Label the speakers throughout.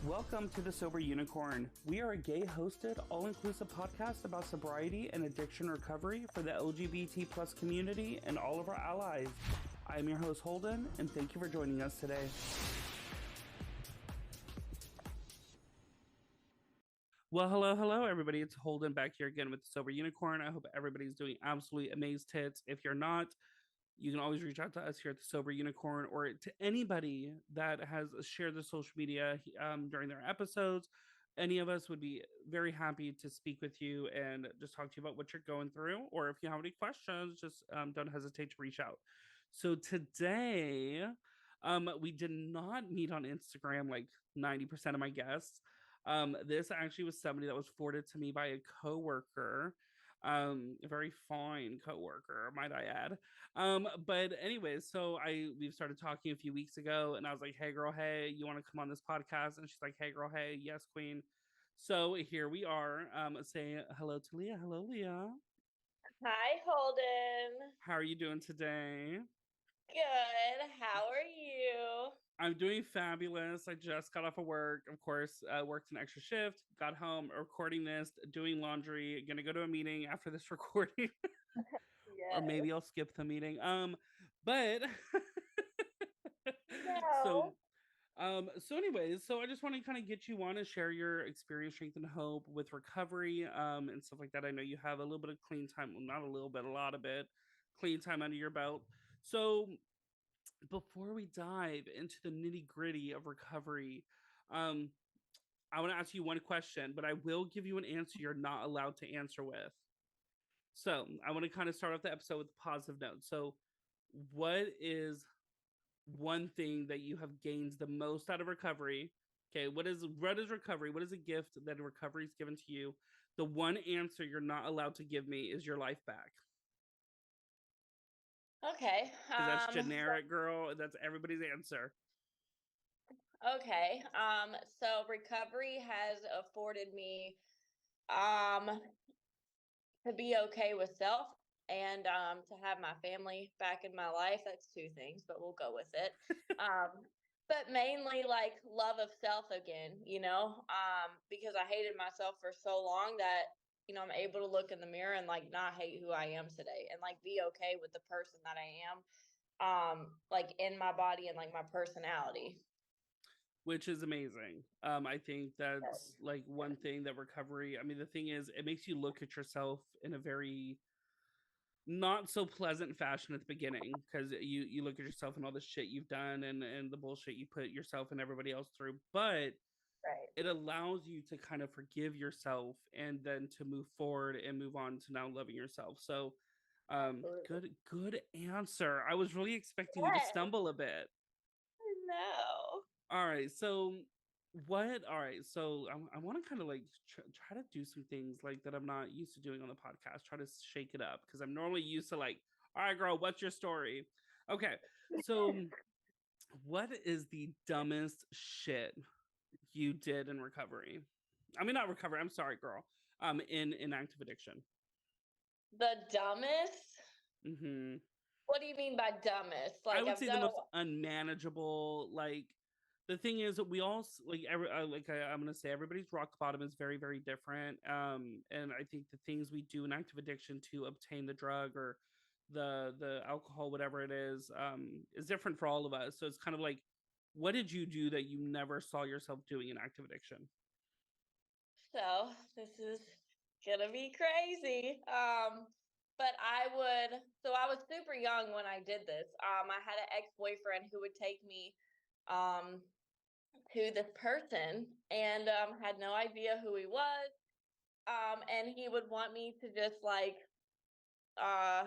Speaker 1: Welcome to the Sober Unicorn. We are a gay-hosted, all-inclusive podcast about sobriety and addiction recovery for the LGBT plus community and all of our allies. I am your host, Holden, and thank you for joining us today. Well, hello, everybody. It's Holden back here again with the Sober Unicorn. I hope everybody's doing absolutely amazing tits. If you're not, you can always reach out to us here at the Sober Unicorn or to anybody that has shared the social media during their episodes. Any of us would be very happy to speak with you and just talk to you about what you're going through. Or if you have any questions, just don't hesitate to reach out. So today, we did not meet on Instagram like 90% of my guests. This actually was somebody that was forwarded to me by a coworker, a very fine coworker, might I add. But anyways, so we've started talking a few weeks ago, and I was like, "Hey, girl, hey, you want to come on this podcast?" And she's like, "Hey, girl, hey, yes, queen." So here we are. Say hello to Leigha. Hello, Leigha.
Speaker 2: Hi, Holden.
Speaker 1: How are you doing today?
Speaker 2: Good. How are you?
Speaker 1: I'm doing fabulous. I just got off of work. Of course, worked an extra shift. Got home, recording this, doing laundry. Gonna go to a meeting after this recording, or
Speaker 2: Yes.
Speaker 1: maybe I'll skip the meeting. But so
Speaker 2: No.
Speaker 1: anyways, so I just want to kind of get you on and share your experience, strength, and hope with recovery, and stuff like that. I know you have a little bit of clean time, well, not a little bit, a lot of it, clean time under your belt. So before we dive into the nitty gritty of recovery, um, I want to ask you one question, but I will give you an answer you're not allowed to answer with. So I want to kind of start off the episode with a positive note. So, what is one thing that you have gained the most out of recovery? Okay, what is recovery? What is a gift that recovery's given to you? The one answer you're not allowed to give me is your life back.
Speaker 2: Okay.
Speaker 1: Because that's generic, girl. That's everybody's answer.
Speaker 2: Okay. So recovery has afforded me um to be okay with self and to have my family back in my life. That's two things, but we'll go with it. Um but mainly like love of self again, because I hated myself for so long that I'm able to look in the mirror and like not hate who I am today and like be okay with the person that I am, like in my body and like my personality.
Speaker 1: Which is amazing. I think that's like one thing that recovery. I mean, the thing is, it makes you look at yourself in a very not so pleasant fashion at the beginning because you look at yourself and all the shit you've done and the bullshit you put yourself and everybody else through, but
Speaker 2: Right.
Speaker 1: it allows you to kind of forgive yourself and then to move forward and move on to now loving yourself. So
Speaker 2: Absolutely.
Speaker 1: good answer. I was really expecting you to
Speaker 2: Yes.
Speaker 1: stumble a bit.
Speaker 2: No.
Speaker 1: All right, so what? All right, so I want to kind of like try to do some things like that I'm not used to doing on the podcast. Try to shake it up because I'm normally used to like, all right, girl, what's your story? Okay, so what is the dumbest shit you did in recovery? I mean, not recovery. I'm sorry, girl. In active addiction.
Speaker 2: The dumbest?
Speaker 1: Hmm.
Speaker 2: What do you mean by dumbest?
Speaker 1: I
Speaker 2: Like
Speaker 1: would
Speaker 2: I've
Speaker 1: say the
Speaker 2: done a
Speaker 1: most unmanageable. Like the thing is, we all I'm gonna say everybody's rock bottom is very very different. And I think the things we do in active addiction to obtain the drug or the alcohol, whatever it is different for all of us. So it's kind of like, what did you do that you never saw yourself doing in active addiction?
Speaker 2: so this is gonna be crazy. But I was super young when I did this. I had an ex-boyfriend who would take me um to this person and had no idea who he was. And he would want me to just uh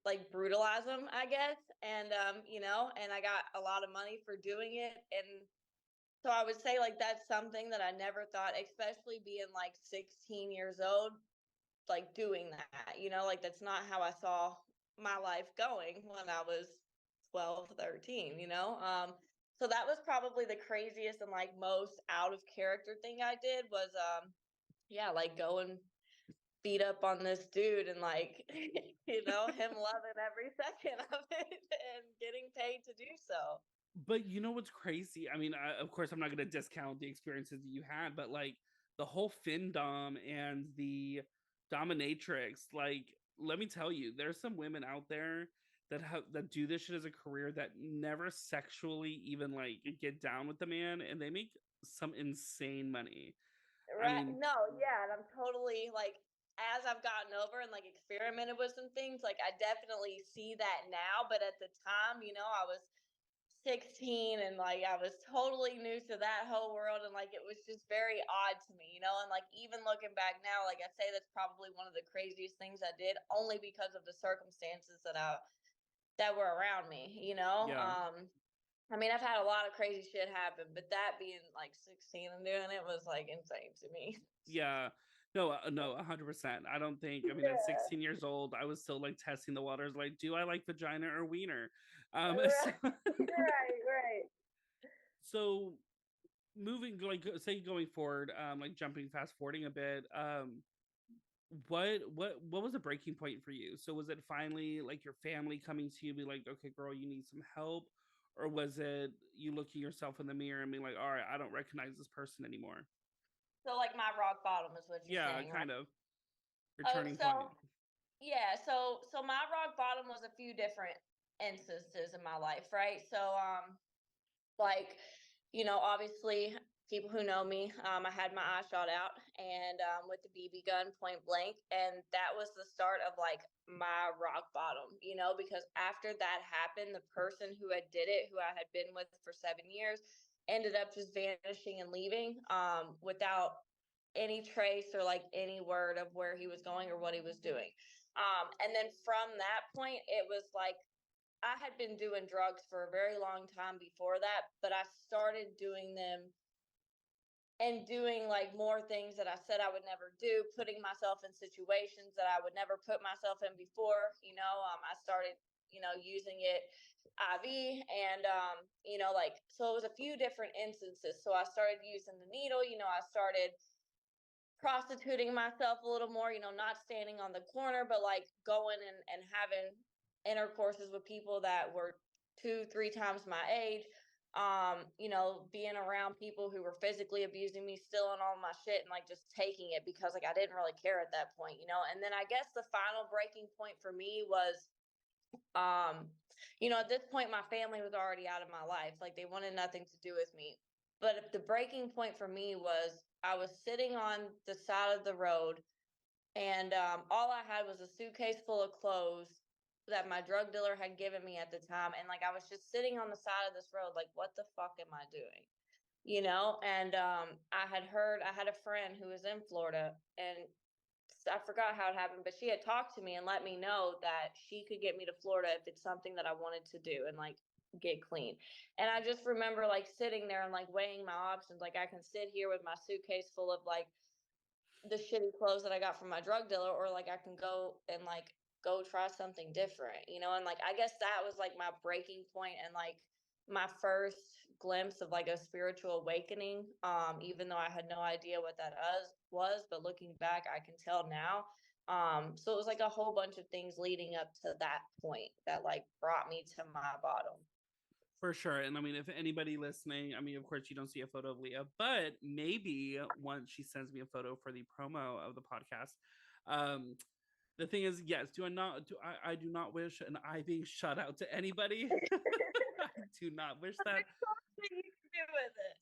Speaker 2: like brutalize him, I guess. And and I got a lot of money for doing it. And so I would say like that's something that I never thought, especially being like 16 years old, like doing that, like that's not how I saw my life going when I was 12, 13. So that was probably the craziest and like most out of character thing I did was yeah, like go and beat up on this dude and like him loving every second of it and getting paid to do so.
Speaker 1: But you know what's crazy? I mean, of course, I'm not going to discount the experiences that you had, but like the whole findom and the dominatrix, like, let me tell you, there's some women out there that do this shit as a career that never sexually even like get down with the man, and they make some insane money. I
Speaker 2: Right.
Speaker 1: mean,
Speaker 2: No, yeah, and I'm totally like as I've gotten over and like experimented with some things, like I definitely see that now, but at the time, I was 16 and like I was totally new to that whole world and like it was just very odd to me, and like even looking back now, like I say that's probably one of the craziest things I did only because of the circumstances that were around me,
Speaker 1: yeah,
Speaker 2: I mean, I've had a lot of crazy shit happen, but that being like 16 and doing it was like insane to me.
Speaker 1: yeah. No, no, 100%. I don't think. I mean, at
Speaker 2: Yeah.
Speaker 1: 16 years old, I was still like testing the waters. Like, do I like vagina or wiener? So,
Speaker 2: Right, right, right.
Speaker 1: so moving, like, say going forward, like jumping, fast forwarding a bit. What was a breaking point for you? So was it finally like your family coming to you, be like, okay, girl, you need some help, or was it you looking yourself in the mirror and being like, all right, I don't recognize this person anymore?
Speaker 2: So like my rock bottom is what you're
Speaker 1: Yeah,
Speaker 2: saying, right?
Speaker 1: kind of your
Speaker 2: Oh,
Speaker 1: turning point.
Speaker 2: so yeah, so my rock bottom was a few different instances in my life, right? So like, obviously people who know me, I had my eye shot out and with the BB gun point blank, and that was the start of like my rock bottom, because after that happened, the person who had did it, who I had been with for 7 years, ended up just vanishing and leaving without any trace or like any word of where he was going or what he was doing. And then from that point, it was like I had been doing drugs for a very long time before that, but I started doing them and doing like more things that I said I would never do, putting myself in situations that I would never put myself in before. I started, using it IV and, like, so it was a few different instances. So I started using the needle, I started prostituting myself a little more, not standing on the corner, but like going and having intercourses with people that were 2, 3 times my age. Being around people who were physically abusing me, stealing all my shit, and like just taking it because like I didn't really care at that point. And then I guess the final breaking point for me was at this point my family was already out of my life. Like they wanted nothing to do with me. But the breaking point for me was I was sitting on the side of the road and all I had was a suitcase full of clothes that my drug dealer had given me at the time. And like I was just sitting on the side of this road, like, what the fuck am I doing? And I had a friend who was in Florida, and I forgot how it happened, but she had talked to me and let me know that she could get me to Florida if it's something that I wanted to do and like get clean. And I just remember like sitting there and like weighing my options. Like I can sit here with my suitcase full of like the shitty clothes that I got from my drug dealer, or like I can go and like go try something different. And like I guess that was like my breaking point and like my first glimpse of like a spiritual awakening. Even though I had no idea what that was, but looking back, I can tell now. So it was like a whole bunch of things leading up to that point that like brought me to my bottom.
Speaker 1: For sure. And I mean, if anybody listening, I mean, of course, you don't see a photo of Leah, but maybe once she sends me a photo for the promo of the podcast. Um, the thing is, yes, I do not wish an eye being shut out to anybody. I do not wish that.
Speaker 2: Nothing you can do with it.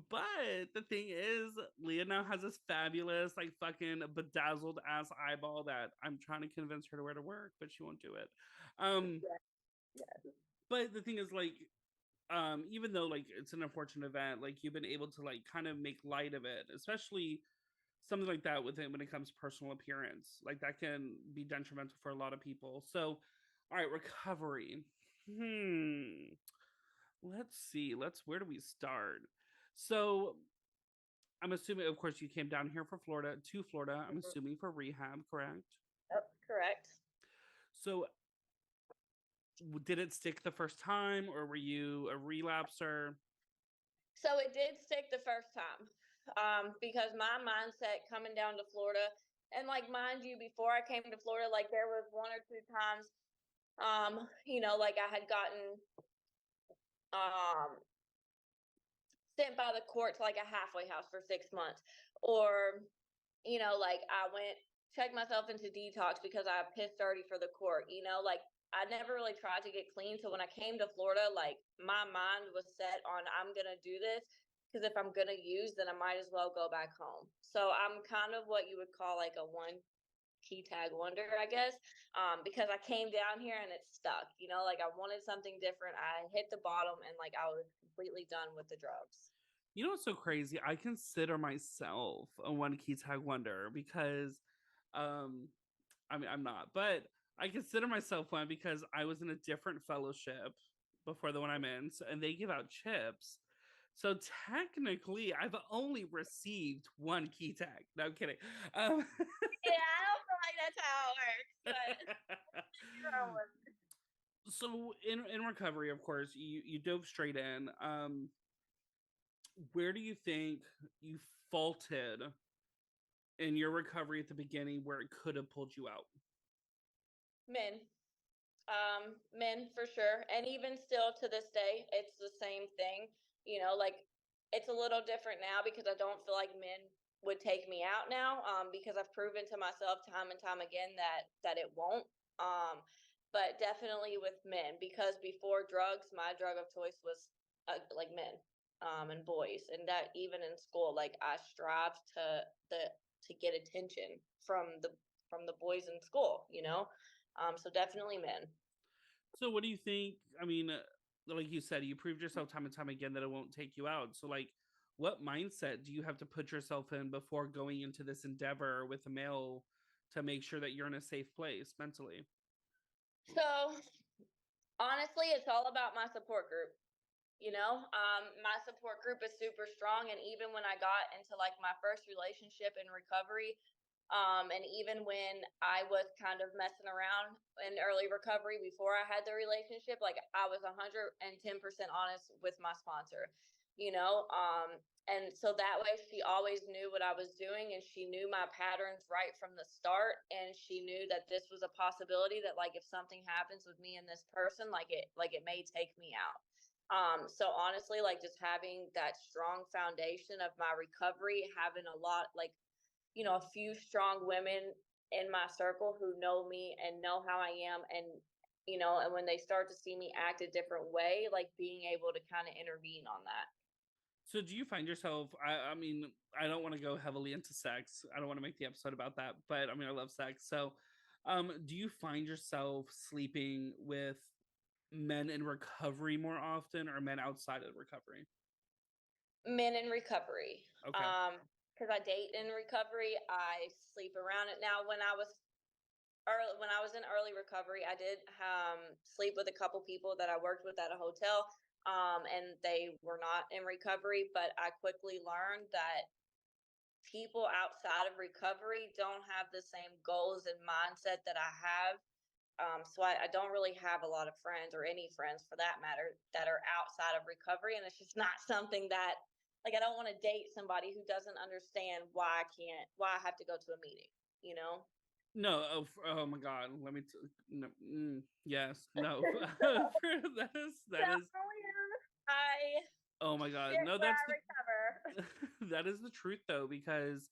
Speaker 1: But the thing is, Leah now has this fabulous, like fucking bedazzled ass eyeball that I'm trying to convince her to wear to work, but she won't do it. Um,
Speaker 2: Yeah, yeah.
Speaker 1: but the thing is, like, even though like it's an unfortunate event, like you've been able to like kind of make light of it, especially something like that with it when it comes to personal appearance, like that can be detrimental for a lot of people. So all right, recovery. hmm let's see, where do we start? So I'm assuming, of course, you came down here for Florida to Florida, I'm
Speaker 2: Mhm.
Speaker 1: assuming, for rehab, correct?
Speaker 2: Yep, correct.
Speaker 1: So did it stick the first time, or were you a relapser?
Speaker 2: So it did stick the first time, because my mindset coming down to Florida, and like mind you, before I came to Florida, like there was 1 or 2 times, like I had gotten um, sent by the court to like a halfway house for 6 months, or like I went checked myself into detox because I pissed dirty for the court. Like I never really tried to get clean. So when I came to Florida, like my mind was set on I'm gonna do this because if I'm gonna use, then I might as well go back home. So I'm kind of what you would call like a one key tag wonder, I guess, because I came down here and it stuck. Like I wanted something different. I hit the bottom and like I was completely done with the drugs.
Speaker 1: You know what's so crazy? I consider myself a one key tag wonder because, um, I mean, I'm not, but I consider myself one because I was in a different fellowship before the one I'm in, so, and they give out chips. So technically, I've only received one key tag. No, I'm kidding. Um,
Speaker 2: Yeah, I don't feel like that's how it works, but your own one.
Speaker 1: so in recovery, of course, you dove straight in. Where do you think you faulted in your recovery at the beginning where it could have pulled you out?
Speaker 2: Men. Men for sure. And even still to this day, it's the same thing. Like it's a little different now because I don't feel like men would take me out now. Because I've proven to myself time and time again that it won't. But definitely with men, because before drugs, my drug of choice was like men, and boys, and that even in school, like I strived to get attention from the boys in school. So definitely men.
Speaker 1: So what do you think? I mean, like you said, you proved yourself time and time again that it won't take you out. So like what mindset do you have to put yourself in before going into this endeavor with a male to make sure that you're in a safe place mentally?
Speaker 2: So honestly, it's all about my support group. My support group is super strong, and even when I got into like my first relationship in recovery, and even when I was kind of messing around in early recovery before I had the relationship, like I was 110% honest with my sponsor, and so that way she always knew what I was doing and she knew my patterns right from the start. And she knew that this was a possibility that like if something happens with me and this person, like it may take me out. So honestly, like just having that strong foundation of my recovery, having a lot like a few strong women in my circle who know me and know how I am, and when they start to see me act a different way, like being able to kind of intervene on that.
Speaker 1: So do you find yourself I mean, I don't want to go heavily into sex. I don't want to make the episode about that, but I mean I love sex. So do you find yourself sleeping with men in recovery more often or men outside of recovery?
Speaker 2: Men in recovery.
Speaker 1: Okay.
Speaker 2: Because I date in recovery, I sleep around it. Now, when I was in early recovery, I did sleep with a couple people that I worked with at a hotel, and they were not in recovery. But I quickly learned that people outside of recovery don't have the same goals and mindset that I have. So I don't really have a lot of friends or any friends for that matter that are outside of recovery. And it's just not something that like I don't want to date somebody who doesn't understand why I have to go to a meeting, you know?
Speaker 1: No, oh my god, let me no, yes, no.
Speaker 2: So
Speaker 1: That is
Speaker 2: I
Speaker 1: oh my god.
Speaker 2: shit
Speaker 1: No,
Speaker 2: where
Speaker 1: that's
Speaker 2: I recover.
Speaker 1: the that is the truth though because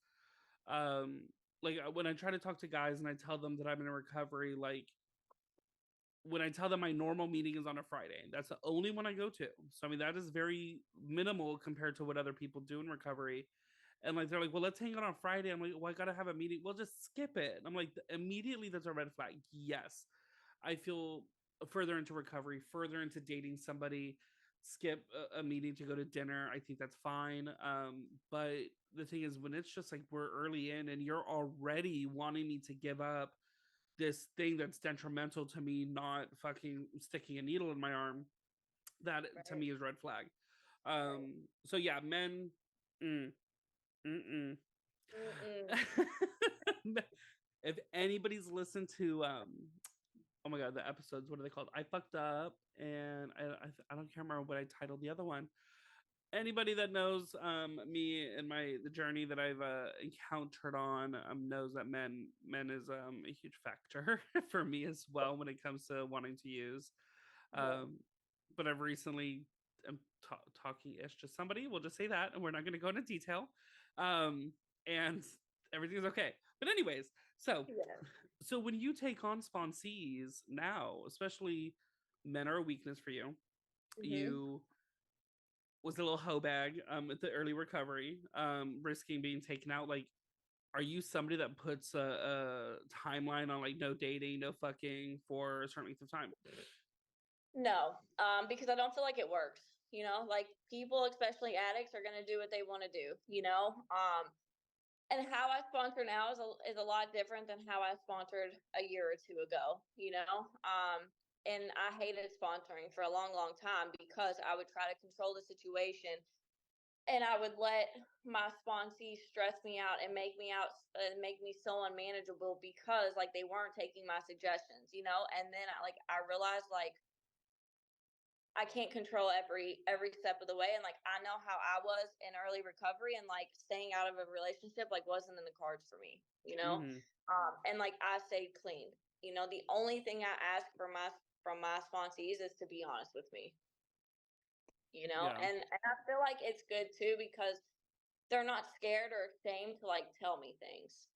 Speaker 1: um like when I try to talk to guys and I tell them that I'm in a recovery, like when I tell them my normal meeting is on a Friday, that's the only one I go to. So I mean that is very minimal compared to what other people do in recovery. And like they're like, well, let's hang out on Friday. I'm like, well, I gotta have a meeting. Well, just skip it. And I'm like, immediately that's a red flag. Yes, I feel further into recovery, further into dating somebody, skip a meeting to go to dinner. I think that's fine. But the thing is, when it's just like we're early in and you're already wanting me to give up this thing that's detrimental to me, not fucking sticking a needle in my arm, that to
Speaker 2: Right,
Speaker 1: me is red flag.
Speaker 2: right.
Speaker 1: So yeah, men. Mm, mm-mm.
Speaker 2: Mm-mm.
Speaker 1: If anybody's listened to oh my god, the episodes, what are they called? I fucked up, and I don't care remember what I titled the other one. Anybody that knows me and my the journey that I've encountered on knows that men is a huge factor for me as well when it comes to wanting to use.
Speaker 2: Yeah.
Speaker 1: Um, but I've recently am talking ish to somebody. We'll just say that, and we're not going to go into detail. Um, and everything's okay. But anyways, so
Speaker 2: Yeah.
Speaker 1: so when you take on sponsees now, especially men are a weakness for you.
Speaker 2: Hmm.
Speaker 1: You was a little hoe bag at the early recovery, risking being taken out. Like, are you somebody that puts a timeline on like no dating, no fucking for a certain length of time?
Speaker 2: No, because I don't feel like it works. Like people, especially addicts, are gonna do what they want to do. And how I sponsor now is a lot different than how I sponsored a year or two ago. And I hated sponsoring for a long, long time because I would try to control the situation, and I would let my sponsees stress me out and make me so unmanageable because like they weren't taking my suggestions. And then I realized like I can't control every step of the way, and like I know how I was in early recovery, and like staying out of a relationship like wasn't in the cards for me.
Speaker 1: Mm-hmm.
Speaker 2: And like I stayed clean. The only thing I ask from my sponsees is to be honest with me.
Speaker 1: Yeah.
Speaker 2: And I feel like it's good too because they're not scared or ashamed to like tell me things.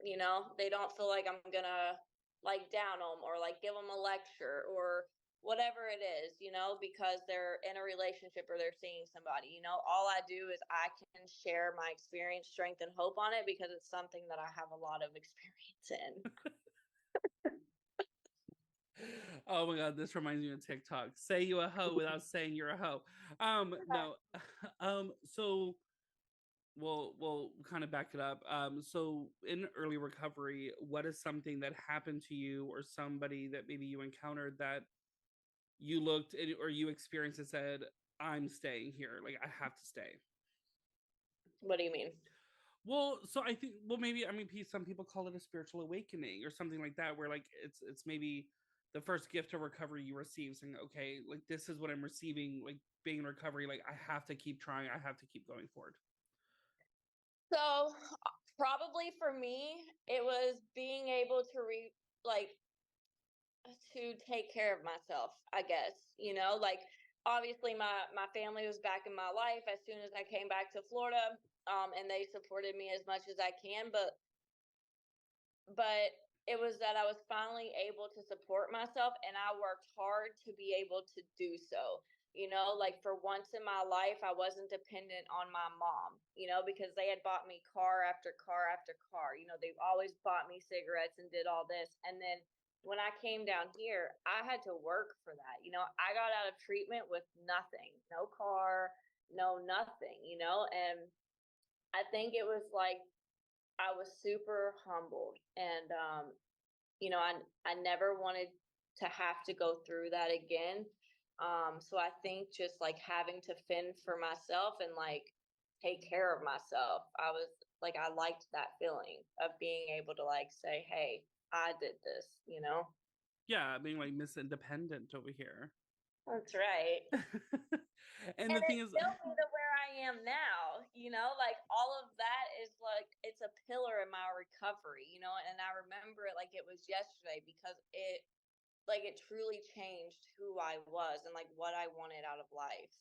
Speaker 2: They don't feel like I'm gonna like down them or like give them a lecture or whatever it is, because they're in a relationship or they're seeing somebody. All I do is I can share my experience, strength, and hope on it because it's something that I have a lot of experience in.
Speaker 1: Oh my god, this reminds me of TikTok. Say you a hoe without saying you're a hoe. No. So we'll kind of back it up. So in early recovery, what is something that happened to you or somebody that maybe you encountered that you looked at or you experienced and said, I'm staying here, like I have to stay?
Speaker 2: What do you mean?
Speaker 1: Well, so I think, well, maybe, I mean, some people call it a spiritual awakening or something like that, where like it's maybe the first gift of recovery you receive, saying, okay, like this is what I'm receiving, like being in recovery, like I have to keep trying, I have to keep going forward.
Speaker 2: So probably for me, it was being able to like to take care of myself, I guess. Like obviously my family was back in my life as soon as I came back to Florida, and they supported me as much as I can, but it was that I was finally able to support myself, and I worked hard to be able to do so. Like for once in my life, I wasn't dependent on my mom, because they had bought me car after car after car. They've always bought me cigarettes and did all this. And then when I came down here, I had to work for that. I got out of treatment with nothing, no car, no nothing. And I think it was like I was super humbled, and I never wanted to have to go through that again. So I think just like having to fend for myself and like take care of myself, I was like I liked that feeling of being able to like say, "Hey, I did this."
Speaker 1: Yeah, being like Miss Independent over here.
Speaker 2: That's right.
Speaker 1: And
Speaker 2: And
Speaker 1: the
Speaker 2: it
Speaker 1: thing is,
Speaker 2: built me to where I am now, like all of that is like it's a pillar in my recovery, and I remember it like it was yesterday because it truly changed who I was and like what I wanted out of life.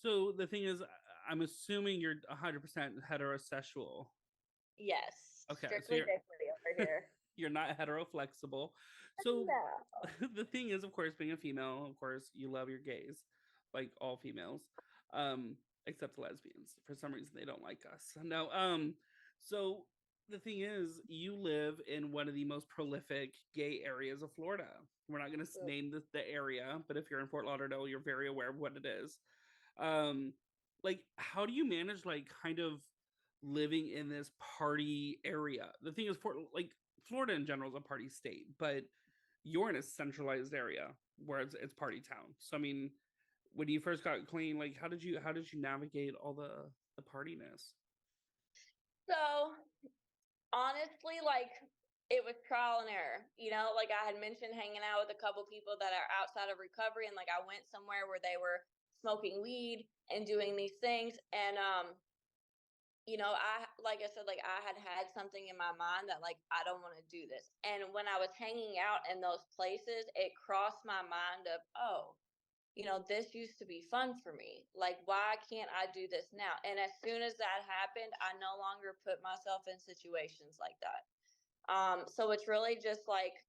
Speaker 1: so the thing is, I'm assuming you're 100% heterosexual.
Speaker 2: Yes,
Speaker 1: Okay, so
Speaker 2: strictly dickly over here.
Speaker 1: you're not hetero-flexible. So
Speaker 2: No.
Speaker 1: the thing is, of course, being a female, of course, you love your gays, like all females, um, except lesbians. For some reason, they don't like us. No, so the thing is, you live in one of the most prolific gay areas of Florida. We're not going to name the area, but if you're in Fort Lauderdale, you're very aware of what it is. Um, like, how do you manage, like, kind of living in this party area? The thing is, like, Florida in general is a party state, but you're in a centralized area where it's party town. So I mean, when you first got clean, like how did you navigate all the partiness?
Speaker 2: So honestly, like it was trial and error. Like I had mentioned hanging out with a couple people that are outside of recovery, and like I went somewhere where they were smoking weed and doing these things, and I like I said, like I had something in my mind that like I don't want to do this. And when I was hanging out in those places, it crossed my mind of, oh, this used to be fun for me. Like, why can't I do this now? And as soon as that happened, I no longer put myself in situations like that. So it's really just like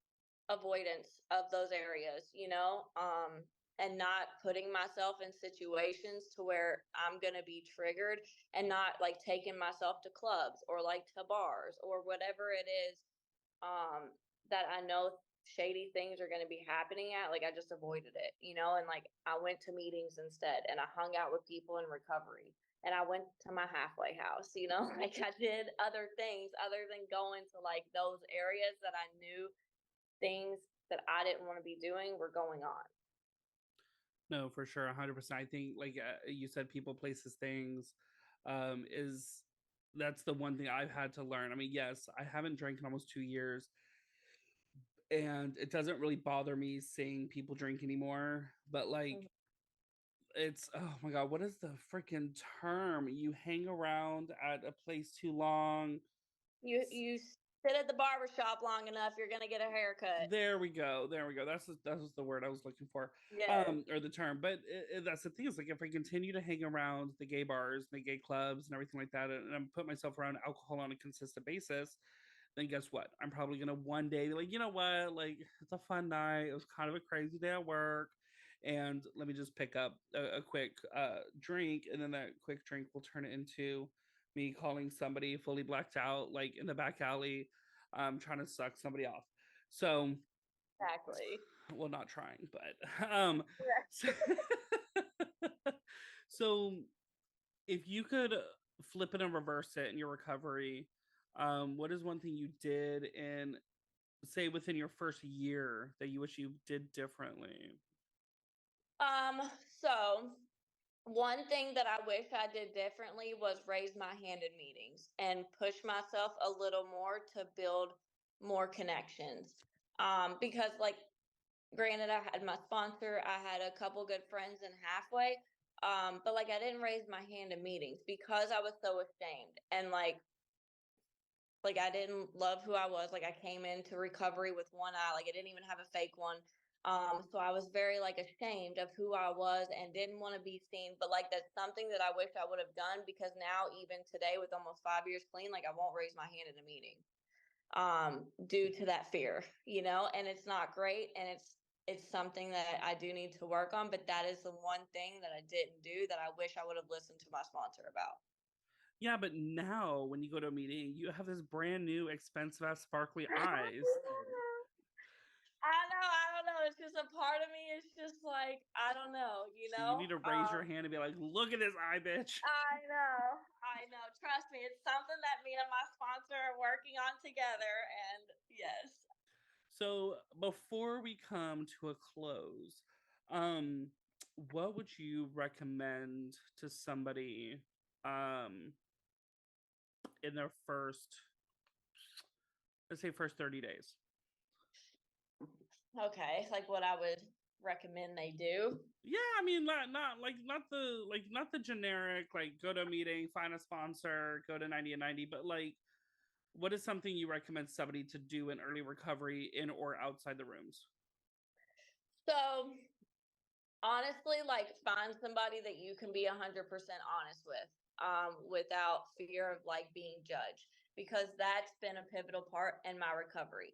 Speaker 2: avoidance of those areas, and not putting myself in situations to where I'm going to be triggered, and not like taking myself to clubs or like to bars or whatever it is, that I know shady things are going to be happening at. Like, I just avoided it, and like I went to meetings instead, and I hung out with people in recovery, and I went to my halfway house, like I did other things other than going to like those areas that I knew things that I didn't want to be doing were going on.
Speaker 1: No, for sure, 100%. I think, like you said, people, places, things, is that's the one thing I've had to learn. I mean, yes, I haven't drank in almost 2 years, and it doesn't really bother me seeing people drink anymore. But like,
Speaker 2: Mhm.
Speaker 1: it's, oh my god, what is the freaking term? You hang around at a place too long.
Speaker 2: You sit at the barber shop long enough, you're gonna get a haircut.
Speaker 1: There we go. There we go. That was the word I was looking for,
Speaker 2: Yes,
Speaker 1: or the term. But that's the thing, is like, if I continue to hang around the gay bars, the gay clubs, and everything like that, and I'm put myself around alcohol on a consistent basis, then guess what? I'm probably gonna one day be like, you know what? Like, it's a fun night. It was kind of a crazy day at work, and let me just pick up a quick drink, and then that quick drink will turn it into me calling somebody fully blacked out, like in the back alley, trying to suck somebody off. So,
Speaker 2: exactly.
Speaker 1: well, not trying, but
Speaker 2: Yeah.
Speaker 1: so, so if you could flip it and reverse it in your recovery, what is one thing you did in, say, within your first year that you wish you did differently?
Speaker 2: So one thing that I wish I did differently was raise my hand in meetings and push myself a little more to build more connections. Because like, granted, I had my sponsor, I had a couple good friends in halfway. But like, I didn't raise my hand in meetings because I was so ashamed, and like I didn't love who I was. Like, I came into recovery with one eye, like I didn't even have a fake one. So I was very like ashamed of who I was and didn't want to be seen. But like, that's something that I wish I would have done, because now, even today, with almost 5 years clean, like I won't raise my hand in a meeting, due to that fear, and it's not great, and it's something that I do need to work on. But that is the one thing that I didn't do that I wish I would have listened to my sponsor about.
Speaker 1: Yeah, but now when you go to a meeting, you have this brand new expensive ass sparkly eyes.
Speaker 2: I don't know. It's just a part of me. It's just like, I don't know,
Speaker 1: So you need to raise your hand and be like, "Look at this eye, bitch."
Speaker 2: I know. I know. Trust me, it's something that me and my sponsor are working on together. And yes.
Speaker 1: So before we come to a close, um, what would you recommend to somebody, um, in their first, let's say, first 30 days?
Speaker 2: Okay. Like, what I would recommend they do.
Speaker 1: Yeah, I mean, not the generic, like, go to a meeting, find a sponsor, go to 90 and 90, but like, what is something you recommend somebody to do in early recovery, in or outside the rooms?
Speaker 2: So, honestly, like, find somebody that you can be 100% honest with, without fear of like being judged, because that's been a pivotal part in my recovery.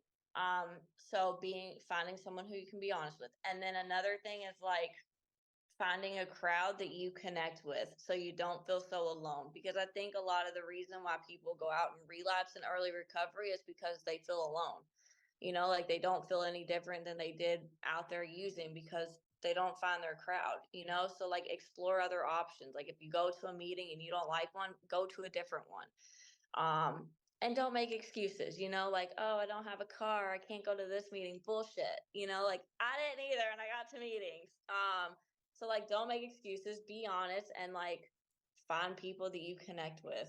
Speaker 2: So being finding someone who you can be honest with. And then another thing is like finding a crowd that you connect with, so you don't feel so alone, because I think a lot of the reason why people go out and relapse in early recovery is because they feel alone. Like they don't feel any different than they did out there using, because they don't find their crowd. So like, explore other options. Like, if you go to a meeting and you don't like one, go to a different one. And don't make excuses, like, oh, I don't have a car, I can't go to this meeting. Bullshit. Like, I didn't either, and I got to meetings. So like, don't make excuses, be honest, and like, find people that you connect with.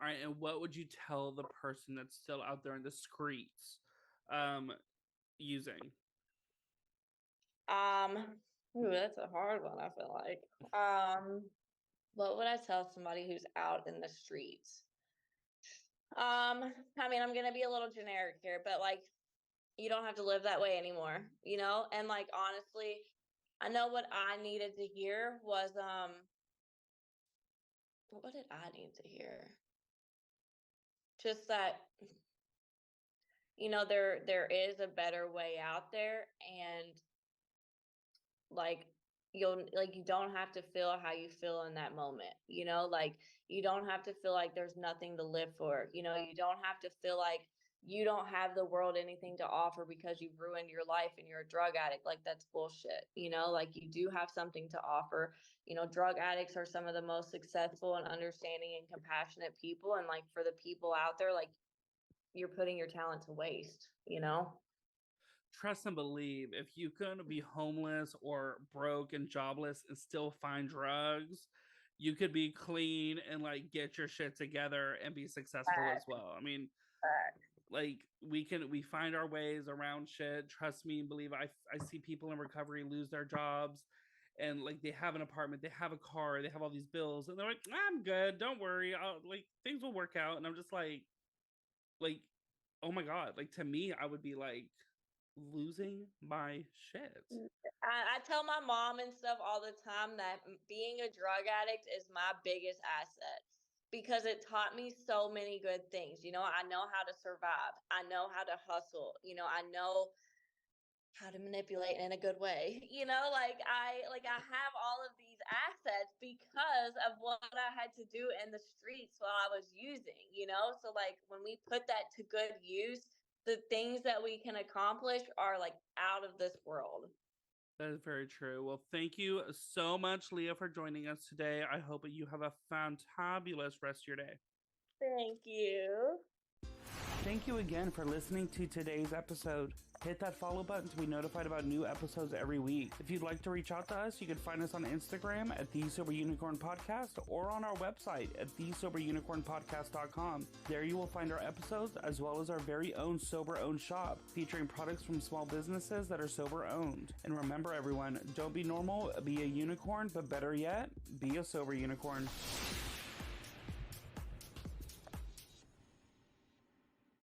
Speaker 1: All right, and what would you tell the person that's still out there in the streets, um, using?
Speaker 2: Um, ooh, that's a hard one, I feel like. What would I tell somebody who's out in the streets? I mean, I'm gonna be a little generic here, but like, you don't have to live that way anymore, and like, honestly, I know what I needed to hear was what did I need to hear? Just that, there is a better way out there, and like you don't have to feel how you feel in that moment, like you don't have to feel like there's nothing to live for, you don't have to feel like you don't have the world anything to offer because you've ruined your life and you're a drug addict. Like, that's bullshit. Like, you do have something to offer. Drug addicts are some of the most successful and understanding and compassionate people, and like, for the people out there, like, you're putting your talent to waste.
Speaker 1: Trust and believe, if you could be homeless or broke and jobless and still find drugs, you could be clean and like get your shit together and be successful as
Speaker 2: Fact,
Speaker 1: well. I mean,
Speaker 2: fact.
Speaker 1: like we find our ways around shit. Trust me and believe. I see people in recovery lose their jobs, and like they have an apartment, they have a car, they have all these bills, and they're like, I'm good, don't worry, I'll like things will work out. And I'm just like, oh my god, like to me I would be like losing my shit.
Speaker 2: I tell my mom and stuff all the time that being a drug addict is my biggest asset because it taught me so many good things. I know how to survive. I know how to hustle. I know how to manipulate in a good way. Like I have all of these assets because of what I had to do in the streets while I was using. So like when we put that to good use, the things that we can accomplish are like out of this world.
Speaker 1: That is very true. Well, thank you so much, Leah, for joining us today. I hope you have a fantabulous rest of your day.
Speaker 2: Thank you.
Speaker 1: Thank you again for listening to today's episode. Hit that follow button to be notified about new episodes every week. If you'd like to reach out to us, you can find us on Instagram at The Sober Unicorn Podcast or on our website at thesoberunicornpodcast.com. There you will find our episodes as well as our very own sober-owned shop featuring products from small businesses that are sober-owned. And remember everyone, don't be normal, be a unicorn, but better yet, be a sober unicorn.